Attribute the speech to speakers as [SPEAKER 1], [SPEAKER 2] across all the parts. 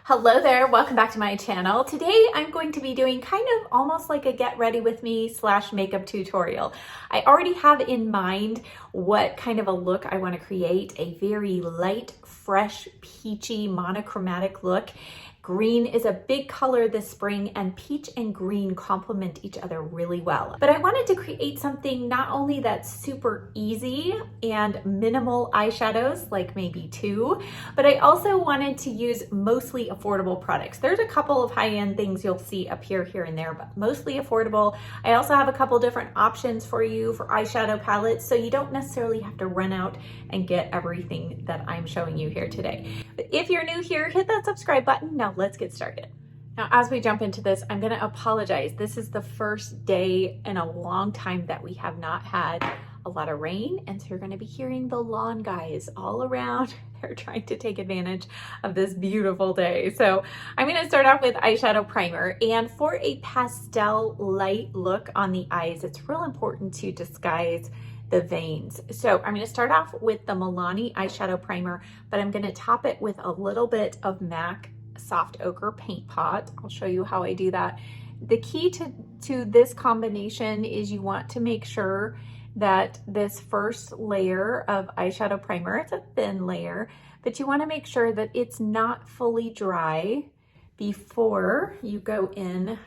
[SPEAKER 1] Hello there, welcome back to my channel. Today I'm going to be doing kind of almost like a get ready with me / makeup tutorial. I already have in mind what kind of a look I want to create, a very light, fresh, peachy, monochromatic look. Green is a big color this spring and peach and green complement each other really well. But I wanted to create something not only that's super easy and minimal eyeshadows, like maybe 2, but I also wanted to use mostly affordable products. There's a couple of high-end things you'll see appear here and there, but mostly affordable. I also have a couple different options for you for eyeshadow palettes, so you don't necessarily have to run out and get everything that I'm showing you here today. But if you're new here, hit that subscribe button. Now let's get started. Now, as we jump into this, I'm gonna apologize. This is the first day in a long time that we have not had a lot of rain, and so you're gonna be hearing the lawn guys all around. They're trying to take advantage of this beautiful day. So I'm gonna start off with eyeshadow primer, and for a pastel light look on the eyes, it's real important to disguise the veins. So I'm gonna start off with the Milani eyeshadow primer, but I'm gonna top it with a little bit of MAC Soft Ochre Paint Pot. I'll show you how I do that. The key to this combination is you want to make sure that this first layer of eyeshadow primer, it's a thin layer, but you want to make sure that it's not fully dry before you go in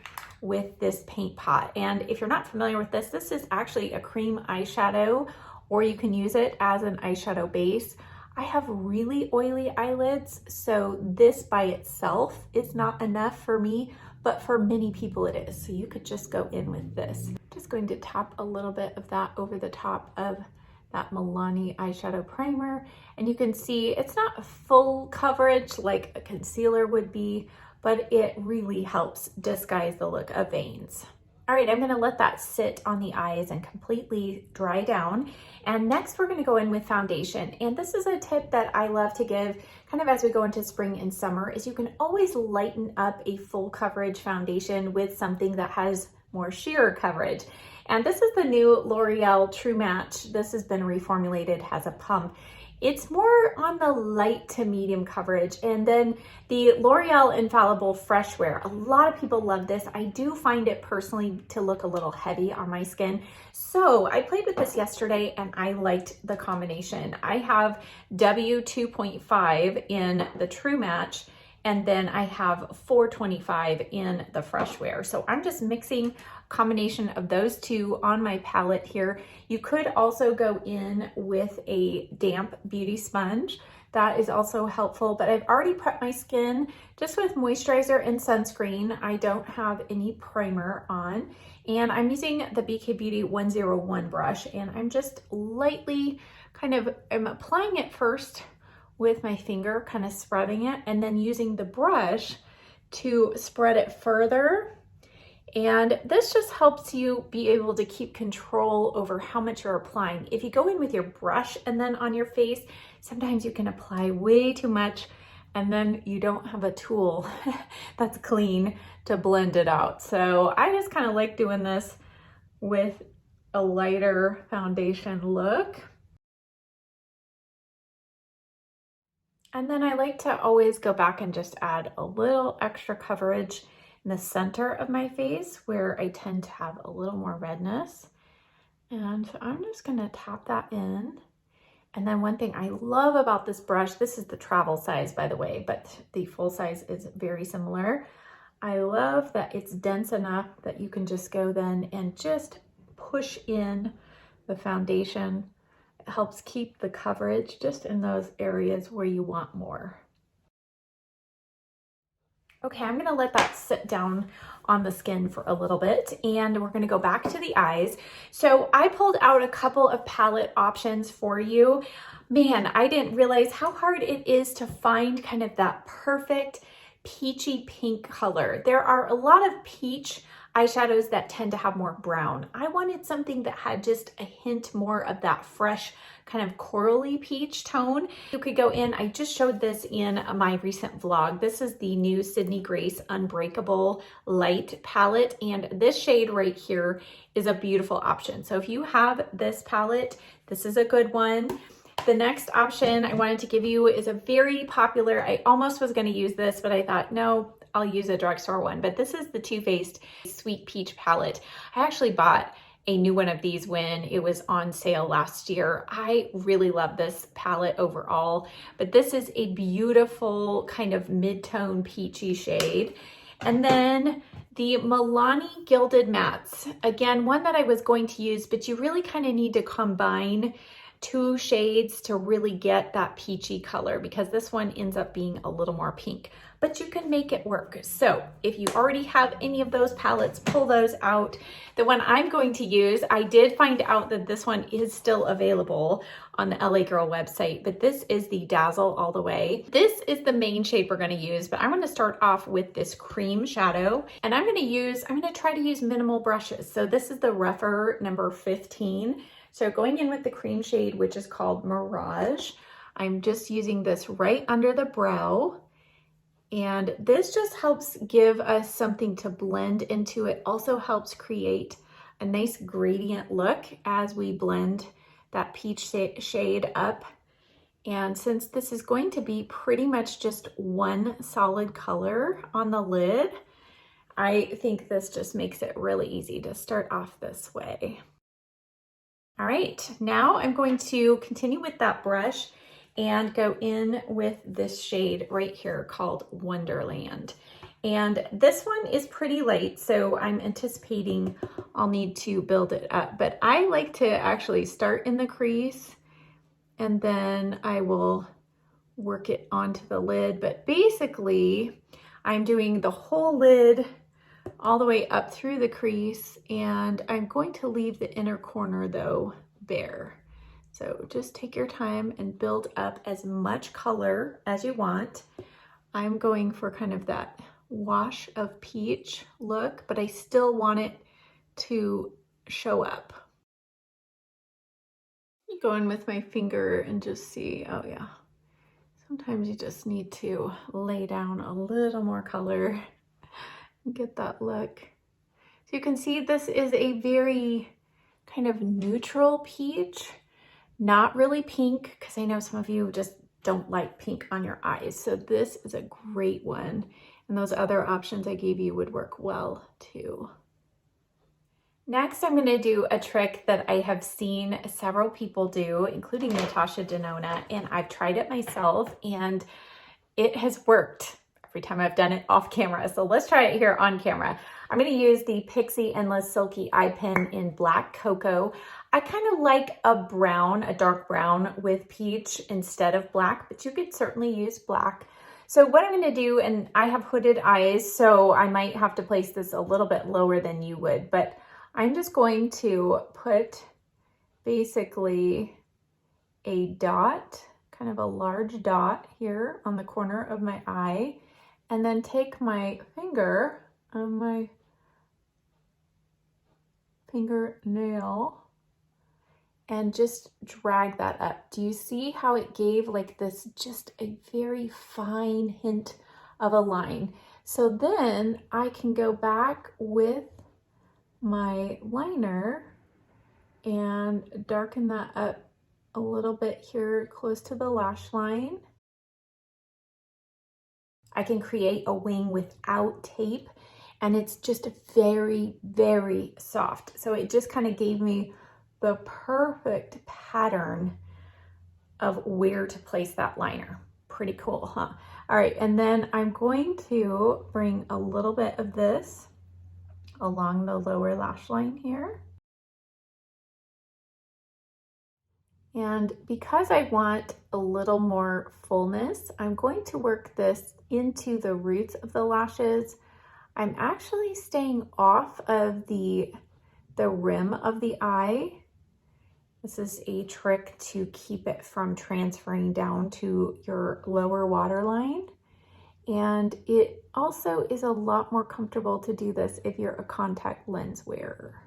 [SPEAKER 1] with this paint pot. And if you're not familiar with this, this is actually a cream eyeshadow, or you can use it as an eyeshadow base. I have really oily eyelids, so this by itself is not enough for me, but for many people it is. So you could just go in with this. Just going to tap a little bit of that over the top of that Milani eyeshadow primer. And you can see it's not full coverage like a concealer would be, but it really helps disguise the look of veins. All right, I'm gonna let that sit on the eyes and completely dry down. And next we're gonna go in with foundation. And this is a tip that I love to give kind of as we go into spring and summer, is you can always lighten up a full coverage foundation with something that has more sheer coverage. And this is the new L'Oreal True Match. This has been reformulated, has a pump. It's more on the light to medium coverage. And then the L'Oreal Infallible Fresh Wear. A lot of people love this. I do find it personally to look a little heavy on my skin. So I played with this yesterday and I liked the combination. I have W2.5 in the True Match, and then I have 425 in the Fresh Wear. So I'm just mixing combination of those two on my palette here. You could also go in with a damp beauty sponge. That is also helpful, but I've already prepped my skin just with moisturizer and sunscreen. I don't have any primer on, and I'm using the BK Beauty 101 brush, and I'm just lightly I'm applying it first with my finger, kind of spreading it, and then using the brush to spread it further. And this just helps you be able to keep control over how much you're applying. If you go in with your brush and then on your face, sometimes you can apply way too much and then you don't have a tool that's clean to blend it out. So I just kind of like doing this with a lighter foundation look. And then I like to always go back and just add a little extra coverage in the center of my face where I tend to have a little more redness. And so I'm just gonna tap that in. And then one thing I love about this brush, this is the travel size by the way, but the full size is very similar. I love that it's dense enough that you can just go then and just push in the foundation. It helps keep the coverage just in those areas where you want more. Okay, I'm gonna let that sit down on the skin for a little bit, and we're gonna go back to the eyes. So I pulled out a couple of palette options for you. Man, I didn't realize how hard it is to find kind of that perfect peachy pink color. There are a lot of peach eyeshadows that tend to have more brown. I wanted something that had just a hint more of that fresh kind of corally peach tone. You could go in, I just showed this in my recent vlog. This is the new Sydney Grace Unbreakable Light palette, and this shade right here is a beautiful option. So if you have this palette, this is a good one. The next option I wanted to give you is a very popular, I almost was going to use this, but I thought, no, I'll use a drugstore one. But this is the Too Faced Sweet Peach Palette. I actually bought a new one of these when it was on sale last year. I really love this palette overall, but this is a beautiful kind of mid-tone peachy shade. And then the Milani Gilded Mattes, again, one that I was going to use, but you really kind of need to combine two shades to really get that peachy color, because this one ends up being a little more pink, but you can make it work. So if you already have any of those palettes, pull those out. The one I'm going to use, I did find out that this one is still available on the LA Girl website, but this is the Dazzle All the Way. This is the main shade we're going to use, but I'm going to start off with this cream shadow, and I'm going to try to use minimal brushes. So this is the rougher number 15. So going in with the cream shade, which is called Mirage, I'm just using this right under the brow. And this just helps give us something to blend into. It also helps create a nice gradient look as we blend that peach shade up. And since this is going to be pretty much just one solid color on the lid, I think this just makes it really easy to start off this way. All right, now I'm going to continue with that brush and go in with this shade right here called Wonderland. And this one is pretty light, so I'm anticipating I'll need to build it up. But I like to actually start in the crease and then I will work it onto the lid. But basically, I'm doing the whole lid all the way up through the crease, and I'm going to leave the inner corner though bare. So just take your time and build up as much color as you want. I'm going for kind of that wash of peach look, but I still want it to show up. Go in with my finger and just see, oh yeah, sometimes you just need to lay down a little more color and get that look. So you can see this is a very kind of neutral peach, not really pink, because I know some of you just don't like pink on your eyes. So this is a great one. And those other options I gave you would work well too. Next, I'm going to do a trick that I have seen several people do, including Natasha Denona, and I've tried it myself and it has worked every time I've done it off camera. So let's try it here on camera. I'm going to use the Pixi Endless Silky Eye Pen in Black Cocoa. I kind of like a brown, a dark brown with peach instead of black, but you could certainly use black. So what I'm going to do, and I have hooded eyes, so I might have to place this a little bit lower than you would, but I'm just going to put basically a dot, kind of a large dot here on the corner of my eye, and then take my finger on my fingernail and just drag that up. Do you see how it gave like this, just a very fine hint of a line? So then I can go back with my liner and darken that up a little bit here close to the lash line. I can create a wing without tape, and it's just very, very soft. So it just kind of gave me the perfect pattern of where to place that liner. Pretty cool, huh? All right, and then I'm going to bring a little bit of this along the lower lash line here. And because I want a little more fullness, I'm going to work this into the roots of the lashes. I'm actually staying off of the rim of the eye. This is a trick to keep it from transferring down to your lower waterline. And it also is a lot more comfortable to do this if you're a contact lens wearer.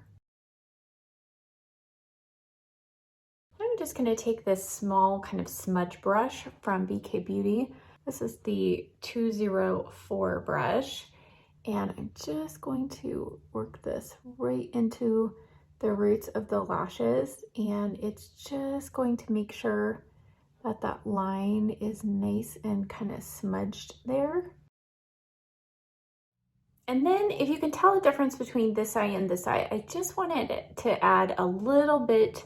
[SPEAKER 1] I'm just going to take this small kind of smudge brush from BK Beauty. This is the 204 brush. And I'm just going to work this right into the roots of the lashes. And it's just going to make sure but that line is nice and kind of smudged there. And then if you can tell the difference between this eye and this eye, I just wanted to add a little bit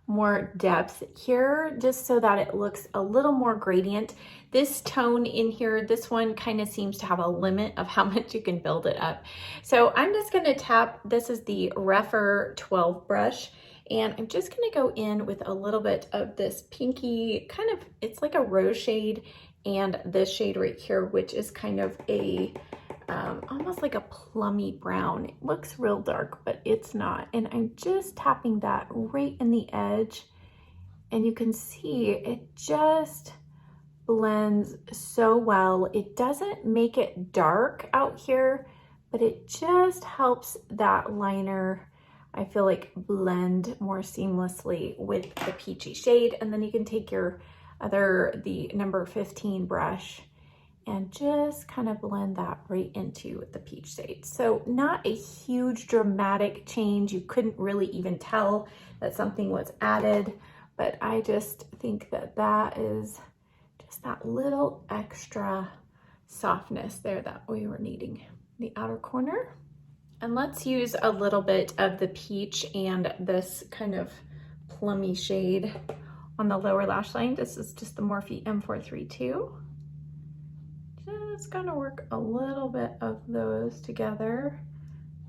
[SPEAKER 1] more depth here, just so that it looks a little more gradient. This tone in here, this one kind of seems to have a limit of how much you can build it up. So I'm just gonna tap, this is the Refer 12 brush, and I'm just gonna go in with a little bit of this pinky, kind of, it's like a rose shade, and this shade right here, which is kind of a, almost like a plummy brown. It looks real dark, but it's not. And I'm just tapping that right in the edge, and you can see it just blends so well. It doesn't make it dark out here, but it just helps that liner, I feel like, blend more seamlessly with the peachy shade. And then you can take your the number 15 brush and just kind of blend that right into the peach shade. So not a huge dramatic change. You couldn't really even tell that something was added, but I just think that that is just that little extra softness there that we were needing. The outer corner. And let's use a little bit of the peach and this kind of plummy shade on the lower lash line. This is just the Morphe M432. Just gonna work a little bit of those together.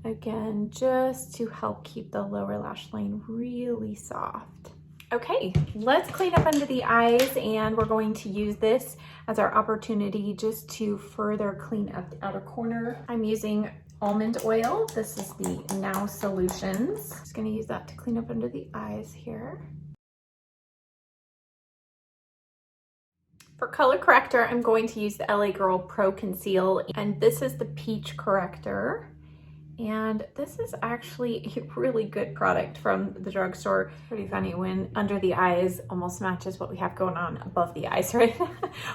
[SPEAKER 1] Again, just to help keep the lower lash line really soft. Okay, let's clean up under the eyes, and we're going to use this as our opportunity just to further clean up the outer corner. I'm using almond oil. This is the Now Solutions. Just gonna use that to clean up under the eyes here. For color corrector, I'm going to use the LA Girl Pro Conceal, and this is the Peach Corrector. And this is actually a really good product from the drugstore. Pretty funny when under the eyes almost matches what we have going on above the eyes, right?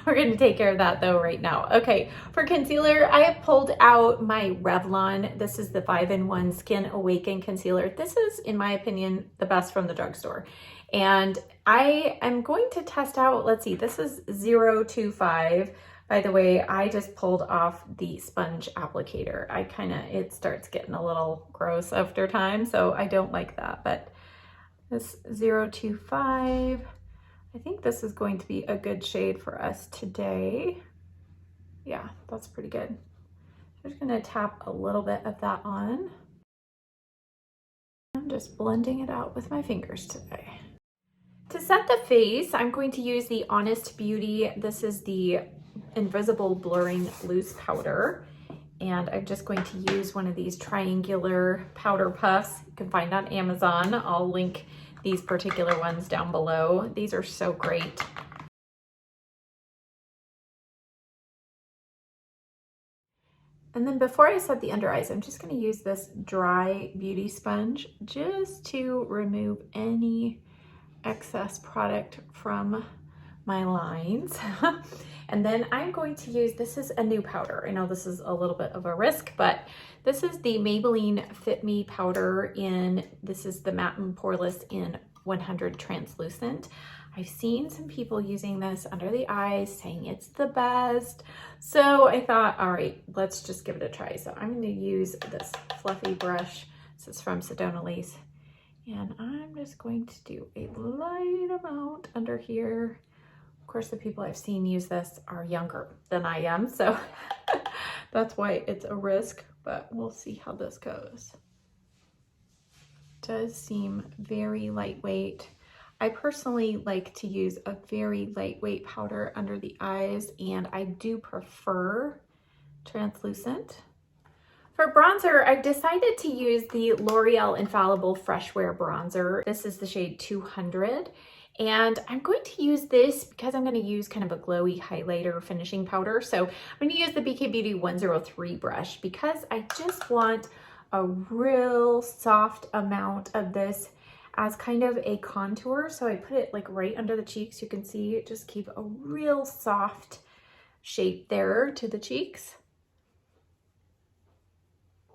[SPEAKER 1] We're gonna take care of that though right now. Okay, for concealer, I have pulled out my Revlon. This is the 5-in-1 Skin Awaken Concealer. This is, in my opinion, the best from the drugstore. And I am going to test out, let's see, this is 025. By the way, I just pulled off the sponge applicator. It starts getting a little gross after time, so I don't like that. But this 025, I think this is going to be a good shade for us today. Yeah, that's pretty good. I'm just gonna tap a little bit of that on. I'm just blending it out with my fingers today. To set the face, I'm going to use the Honest Beauty. This is the Invisible Blurring Loose Powder. And I'm just going to use one of these triangular powder puffs. You can find on Amazon. I'll link these particular ones down below. These are so great. And then before I set the under eyes, I'm just going to use this dry beauty sponge just to remove any excess product from my lines. And then I'm going to use, this is a new powder. I know this is a little bit of a risk, but this is the Maybelline Fit Me powder this is the Matte and Poreless in 100 Translucent. I've seen some people using this under the eyes saying it's the best. So I thought, all right, let's just give it a try. So I'm going to use this fluffy brush. This is from Sedona Lace. And I'm just going to do a light amount under here. Of course, the people I've seen use this are younger than I am, so that's why it's a risk, but we'll see how this goes. It does seem very lightweight. I personally like to use a very lightweight powder under the eyes, and I do prefer translucent. For bronzer, I've decided to use the L'Oreal Infallible Fresh Wear Bronzer. This is the shade 200. And I'm going to use this because I'm going to use kind of a glowy highlighter finishing powder. So I'm going to use the BK Beauty 103 brush because I just want a real soft amount of this as kind of a contour. So I put it like right under the cheeks. You can see just keep a real soft shape there to the cheeks.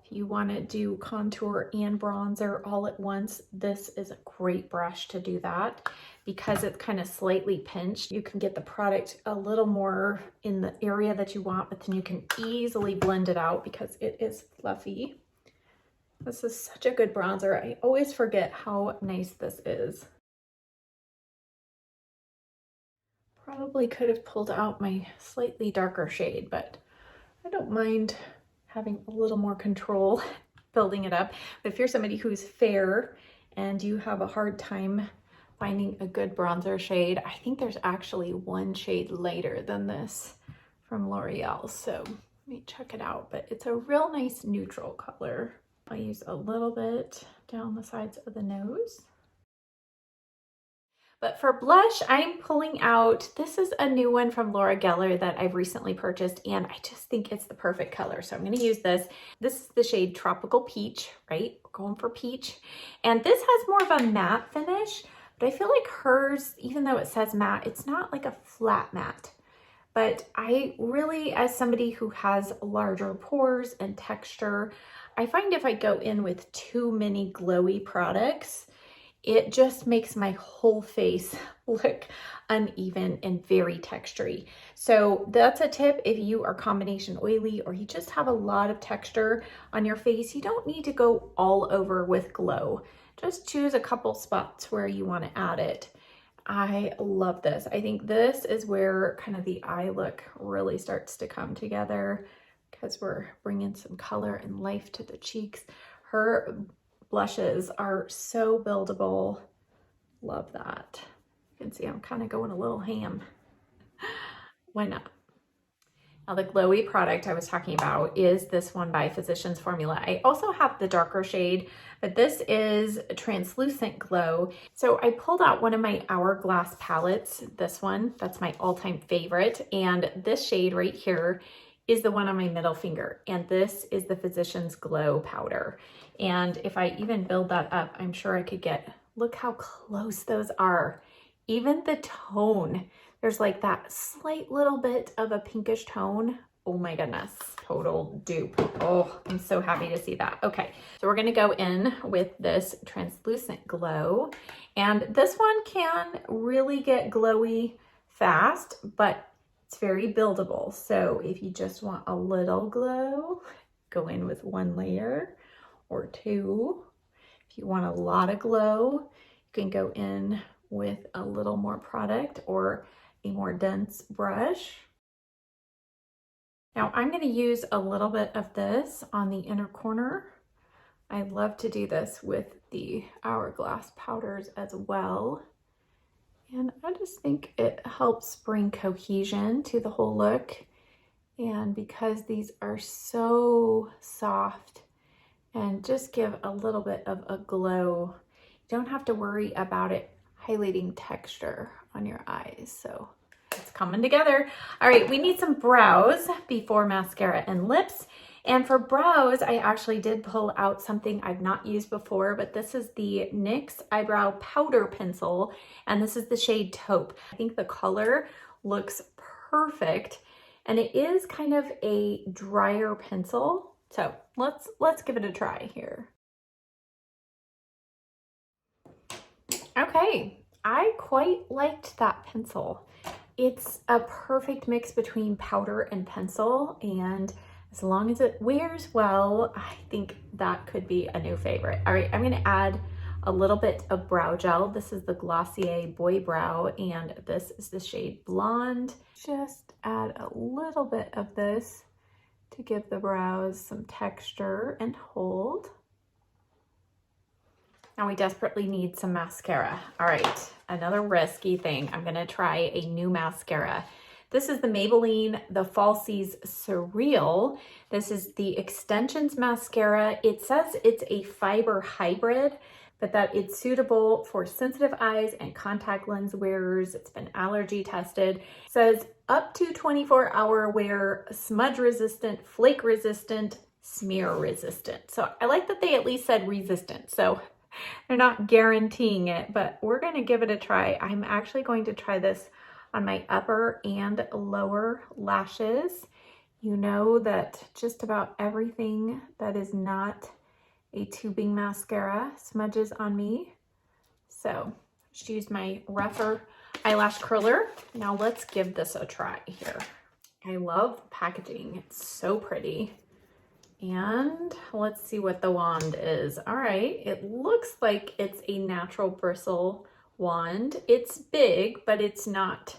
[SPEAKER 1] If you want to do contour and bronzer all at once, this is a great brush to do that. Because it's kind of slightly pinched, you can get the product a little more in the area that you want, but then you can easily blend it out because it is fluffy. This is such a good bronzer. I always forget how nice this is. Probably could have pulled out my slightly darker shade, but I don't mind having a little more control building it up. But if you're somebody who's fair and you have a hard time finding a good bronzer shade, I think there's actually one shade lighter than this from L'Oreal. So let me check it out, but it's a real nice neutral color. I'll use a little bit down the sides of the nose. But for blush, I'm pulling out, this is a new one from Laura Geller that I've recently purchased, and I just think it's the perfect color. So I'm gonna use this. This is the shade Tropical Peach, right? We're going for peach. And this has more of a matte finish, but I feel like hers, even though it says matte, it's not like a flat matte. But I really, as somebody who has larger pores and texture, I find if I go in with too many glowy products, it just makes my whole face look uneven and very textury. So that's a tip if you are combination oily or you just have a lot of texture on your face. You don't need to go all over with glow. Just choose a couple spots where you want to add it. I love this. I think this is where kind of the eye look really starts to come together because we're bringing some color and life to the cheeks. Her blushes are so buildable. Love that. You can see I'm kind of going a little ham. Why not? Now the glowy product I was talking about is this one by Physicians Formula. I also have the darker shade, but this is Translucent Glow. So I pulled out one of my Hourglass palettes, this one, that's my all-time favorite. And this shade right here is the one on my middle finger. And this is the Physicians Glow powder. And if I even build that up, I'm sure I could get, look how close those are. Even the tone, there's like that slight little bit of a pinkish tone. Oh my goodness, total dupe. Oh, I'm so happy to see that. Okay, so we're gonna go in with this Translucent Glow. And this one can really get glowy fast, but it's very buildable. So if you just want a little glow, go in with one layer or two. If you want a lot of glow, you can go in with a little more product or a more dense brush. Now I'm going to use a little bit of this on the inner corner. I love to do this with the Hourglass powders as well. And I just think it helps bring cohesion to the whole look. And because these are so soft and just give a little bit of a glow, you don't have to worry about it highlighting texture on your eyes. So it's coming together. All right, we need some brows before mascara and lips. And for brows, I actually did pull out something I've not used before, but this is the NYX Eyebrow Powder Pencil, and this is the shade Taupe. I think the color looks perfect, and it is kind of a drier pencil. So let's give it a try here. Okay, I quite liked that pencil. It's a perfect mix between powder and pencil, and as long as it wears well, I think that could be a new favorite. All right, I'm gonna add a little bit of brow gel. This is the Glossier Boy Brow, and this is the shade Blonde. Just add a little bit of this to give the brows some texture and hold. Now we desperately need some mascara. All right, another risky thing. I'm gonna try a new mascara. This is the Maybelline The Falsies Surreal. This is the Extensions mascara. It says it's a fiber hybrid, but that it's suitable for sensitive eyes and contact lens wearers. It's been allergy tested. It says up to 24-hour wear, smudge resistant, flake resistant, smear resistant. So I like that they at least said resistant. So they're not guaranteeing it, but we're gonna give it a try. I'm actually going to try this on my upper and lower lashes. You know that just about everything that is not a tubing mascara smudges on me. So just use my rougher eyelash curler. Now let's give this a try here. I love the packaging. It's so pretty. And let's see what the wand is. All right, it looks like it's a natural bristle wand. It's big, but it's not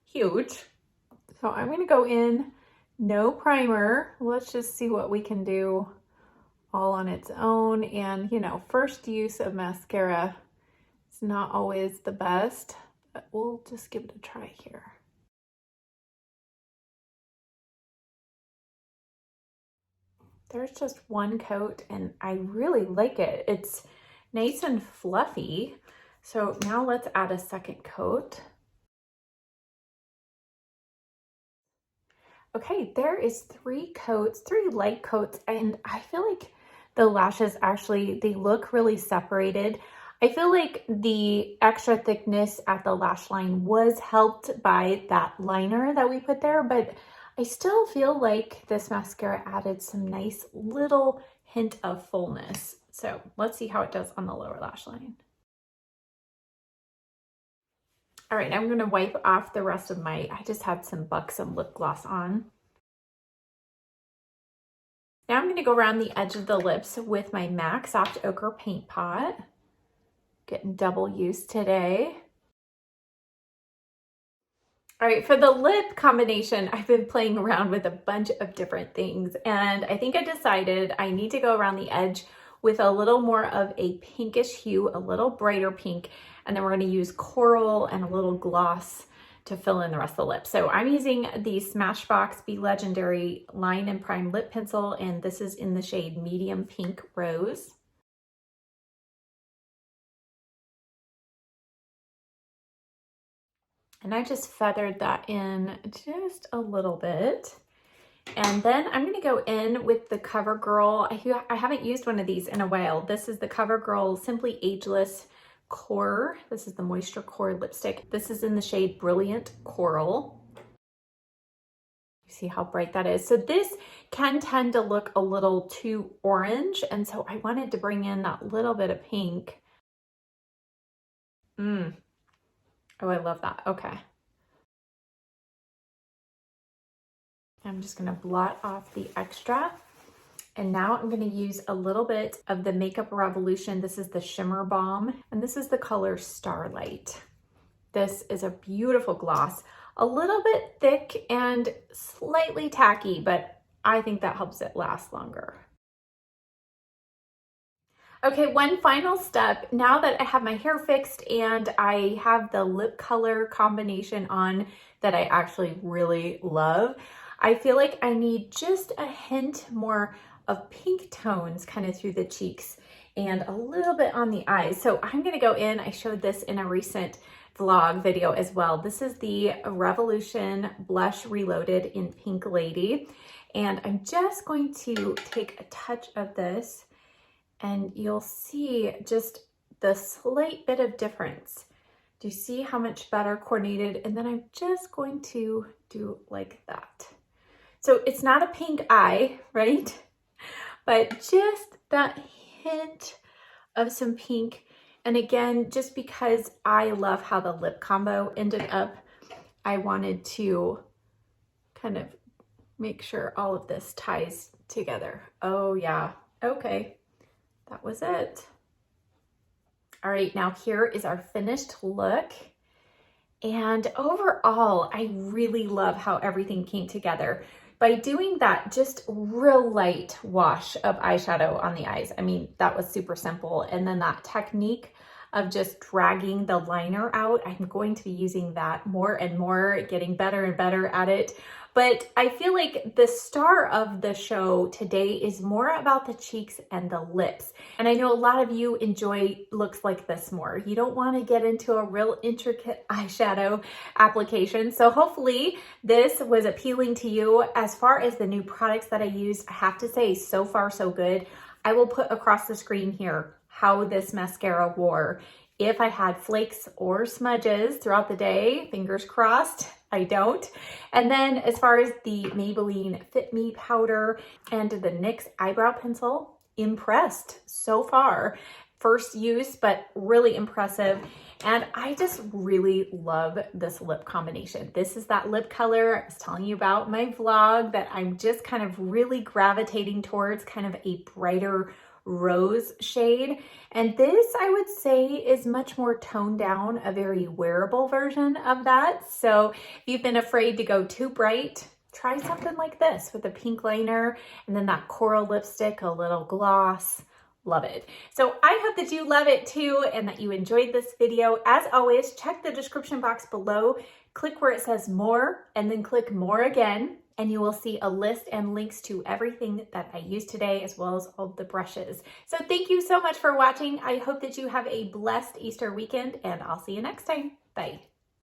[SPEAKER 1] huge. So I'm gonna go in, no primer. Let's just see what we can do all on its own. And you know, first use of mascara is not always the best, but we'll just give it a try here. There's just one coat and I really like it. It's nice and fluffy. So now let's add a second coat. Okay, there is 3 coats, 3 light coats, and I feel like the lashes actually, they look really separated. I feel like the extra thickness at the lash line was helped by that liner that we put there, but I still feel like this mascara added some nice little hint of fullness. So let's see how it does on the lower lash line. All right, I'm gonna wipe off the rest of I just had some Buxom lip gloss on. Now I'm gonna go around the edge of the lips with my MAC Soft Ochre Paint Pot. Getting double use today. All right, for the lip combination, I've been playing around with a bunch of different things, and I think I decided I need to go around the edge with a little more of a pinkish hue, a little brighter pink, and then we're gonna use coral and a little gloss to fill in the rest of the lip. So I'm using the Smashbox Be Legendary Line and Prime Lip Pencil, and this is in the shade Medium Pink Rose. And I just feathered that in just a little bit. And then I'm gonna go in with the CoverGirl. I haven't used one of these in a while. This is the CoverGirl Simply Ageless Core. This is the Moisture Core lipstick. This is in the shade Brilliant Coral. You see how bright that is? So this can tend to look a little too orange, and so I wanted to bring in that little bit of pink. Oh, I love that. Okay. I'm just gonna blot off the extra. And now I'm gonna use a little bit of the Makeup Revolution. This is the Shimmer Balm, and this is the color Starlight. This is a beautiful gloss, a little bit thick and slightly tacky, but I think that helps it last longer. Okay, one final step. Now that I have my hair fixed and I have the lip color combination on that I actually really love, I feel like I need just a hint more of pink tones kind of through the cheeks and a little bit on the eyes. So I'm gonna go in, I showed this in a recent vlog video as well. This is the Revolution Blush Reloaded in Pink Lady. And I'm just going to take a touch of this and you'll see just the slight bit of difference. Do you see how much better coordinated? And then I'm just going to do like that. So it's not a pink eye, right? But just that hint of some pink. And again, just because I love how the lip combo ended up, I wanted to kind of make sure all of this ties together. Oh yeah, okay. That was it. All right, now here is our finished look. And overall, I really love how everything came together. By doing that just real light wash of eyeshadow on the eyes, I mean, that was super simple. And then that technique of just dragging the liner out, I'm going to be using that more and more, getting better and better at it. But I feel like the star of the show today is more about the cheeks and the lips. And I know a lot of you enjoy looks like this more. You don't want to get into a real intricate eyeshadow application. So hopefully this was appealing to you. As far as the new products that I used, I have to say so far so good. I will put across the screen here how this mascara wore if I had flakes or smudges throughout the day. Fingers crossed, I don't. And then as far as the Maybelline Fit Me powder and the NYX eyebrow pencil, impressed so far. First use, but really impressive. And I just really love this lip combination. This is that lip color I was telling you about in my vlog that I'm just kind of really gravitating towards, kind of a brighter rose shade. And this, I would say, is much more toned down, a very wearable version of that. So if you've been afraid to go too bright, try something like this with a pink liner and then that coral lipstick, a little gloss. Love it. So I hope that you love it too and that you enjoyed this video. As always, check the description box below, click where it says more, and then click more again, and you will see a list and links to everything that I used today, as well as all the brushes. So thank you so much for watching. I hope that you have a blessed Easter weekend, and I'll see you next time. Bye.